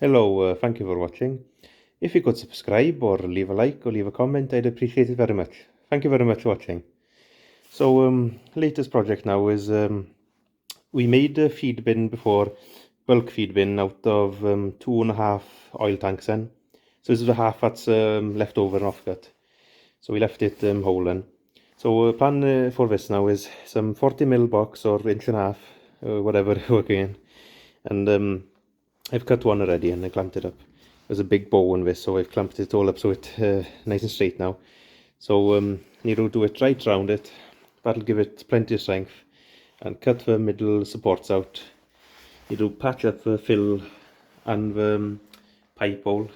Hello, thank you for watching. If you could subscribe or leave a like or leave a comment, I'd appreciate it very much. Thank you very much for watching. So, latest project now is we made a feed bin before, bulk feed bin out of 2.5 oil tanks then. So this is the half that's left over and offcut. So we left it whole then. So plan for this now is some 40mm box or inch and a half, whatever working in. And I've cut one already and I clamped it up. There's a big bow in this, so I've clamped it all up so it's nice and straight now. So need to do it right round it. That'll give it plenty of strength. And cut the middle supports out. Need to patch up the fill and the pipe hole.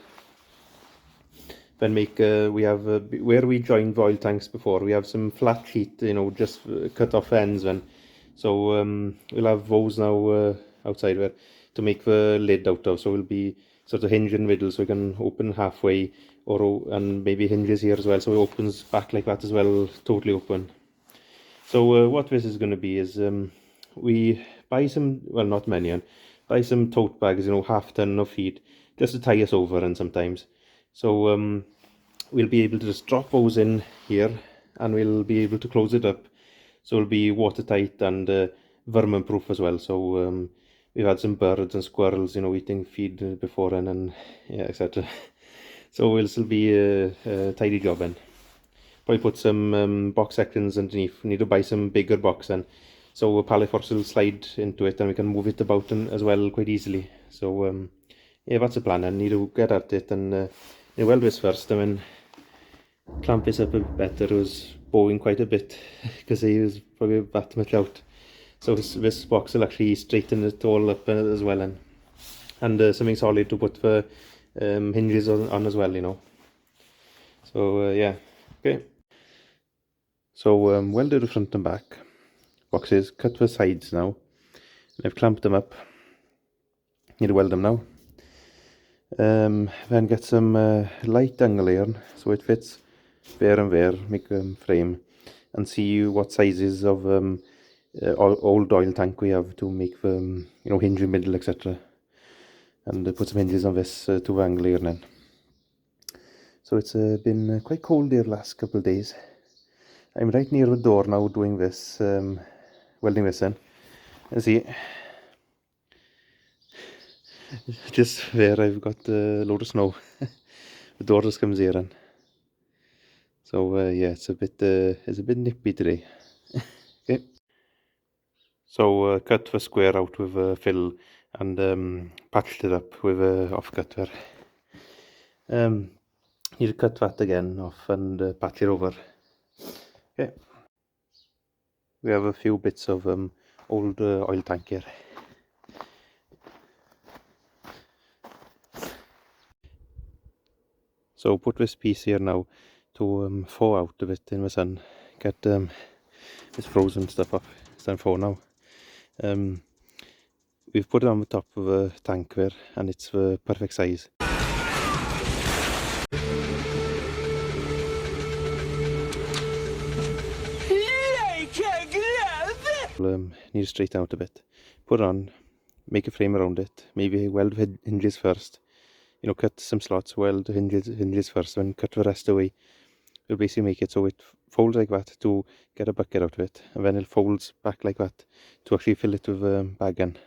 Then make we have where we joined the oil tanks before, we have some flat sheet, just cut off ends then. So we'll have those now outside there to make the lid out of. So it'll be sort of hinge in the middle, so we can open halfway, and maybe hinges here as well, so it opens back like that as well, totally open. So what this is going to be is we buy some, well, not many, buy some tote bags, half ton of feed, just to tie us over and sometimes. So we'll be able to just drop those in here and we'll be able to close it up. So it'll be watertight and vermin proof as well. So we've had some birds and squirrels, eating feed before and yeah, etc. So it'll still be a tidy job then. Probably put some box sections underneath. We need to buy some bigger box then. So a pallet force will slide into it and we can move it about as well quite easily. So yeah, that's the plan. I need to get at it and weld this first and then clamp this up a bit better. It was bowing quite a bit because he was probably that much out. So this box will actually straighten it all up as well and something solid to put the hinges on as well, So yeah, okay. So welded the front and back boxes, cut the sides now. I've clamped them up. Need to weld them now. Then get some light angle iron so it fits there and there, make a frame, and see what sizes of old oil tank we have to make the hinge in middle, etc. And put some hinges on this to angle iron in. So it's been quite cold here last couple of days. I'm right near the door now doing this, welding this in. And see, just there I've got a load of snow. The door just comes here in. So yeah, it's a bit nippy today. Okay. So cut the square out with a fill and patched it up with a offcut there. Need to cut that again off and patch it over. Okay. We have a few bits of old oil tank here. So put this piece here now to thaw out a bit in the sun. Get this frozen stuff off. It's time for now. We've put it on the top of a tank there and it's the perfect size. Need to straighten out a bit. Put it on, make a frame around it, maybe weld hinges first. Cut some slots, weld hinges first, and cut the rest away. We'll basically make it so it folds like that to get a bucket out of it, and then it folds back like that to actually fill it with a bag in.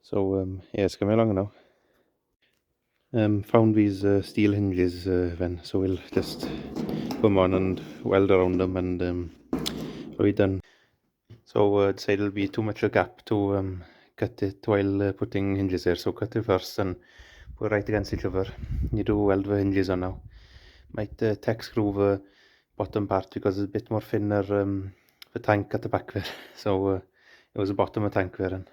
So yeah, it's coming along now. Found these steel hinges then, so we'll just put them on and weld around them and we're done. So decided it'll be too much a gap to cut it while putting hinges there, so cut it first and put it right against each other. Need to weld the hinges on now. Might tech screw the bottom part because it's a bit more thinner the tank at the back there. So it was the bottom of the tank there, and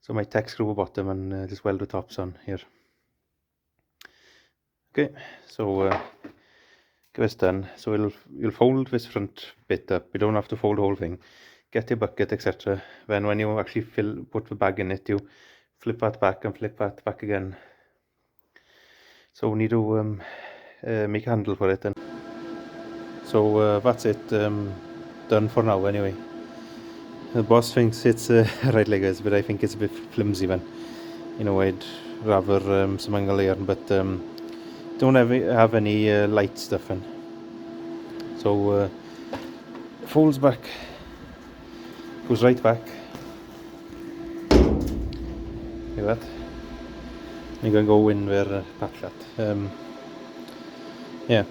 so might tech screw the bottom and just weld the tops on here. Okay, so get this done. So you'll fold this front bit up. You don't have to fold the whole thing. Get your bucket, etc. Then when you actually put the bag in it, you flip that back and flip that back again. So we need to make a handle for it. And so that's it, done for now anyway. The boss thinks it's right like this, but I think it's a bit flimsy then. I'd rather some angle iron, but don't have any light stuff in. So folds back, goes right back. Like that. You're going to go in where patch that. Yeah,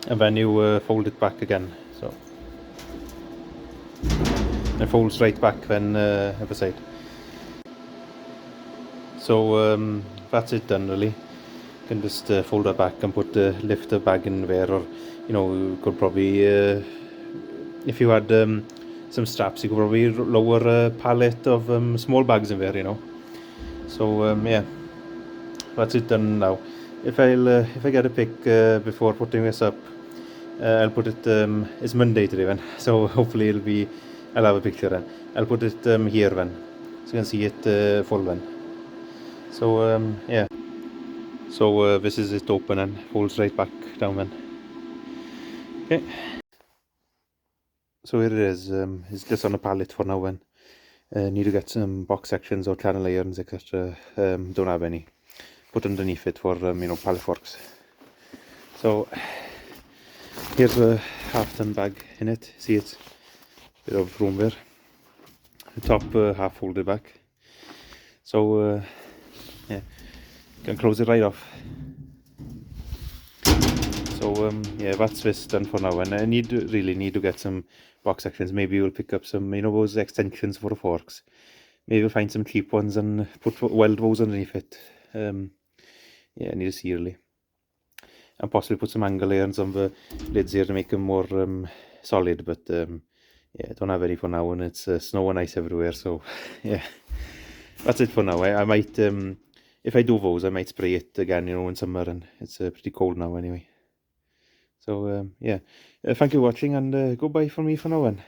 and then you fold it back again. So it folds right back then other side. So that's it done really. You can just fold it back and put the lifter bag in there, or you could probably if you had some straps, you could probably lower a pallet of small bags in there. So yeah, that's it done now. If I get a pic before putting this up, I'll put it. It's Monday today then, so hopefully I'll have a picture then. I'll put it here then, so you can see it full then. So yeah. So this is it open and folds right back down then. Okay. So here it is. It's just on a pallet for now then. Need to get some box sections or channel irons, etc. Don't have any. Put underneath it for pallet forks. So here's a half-ton bag in it. See, it's a bit of room there. The top half folded back. So yeah, can close it right off. So yeah, that's this done for now, and I really need to get some box sections. Maybe we'll pick up some, those extensions for the forks. Maybe we'll find some cheap ones and weld those underneath it. Yeah, I need to see really. And possibly put some angle irons on the lids here to make them more solid, but yeah, I don't have any for now, and it's snow and ice everywhere, so yeah, that's it for now. I might, if I do those, I might spray it again, in summer, and it's pretty cold now anyway. So yeah, thank you for watching, and goodbye from me for now then.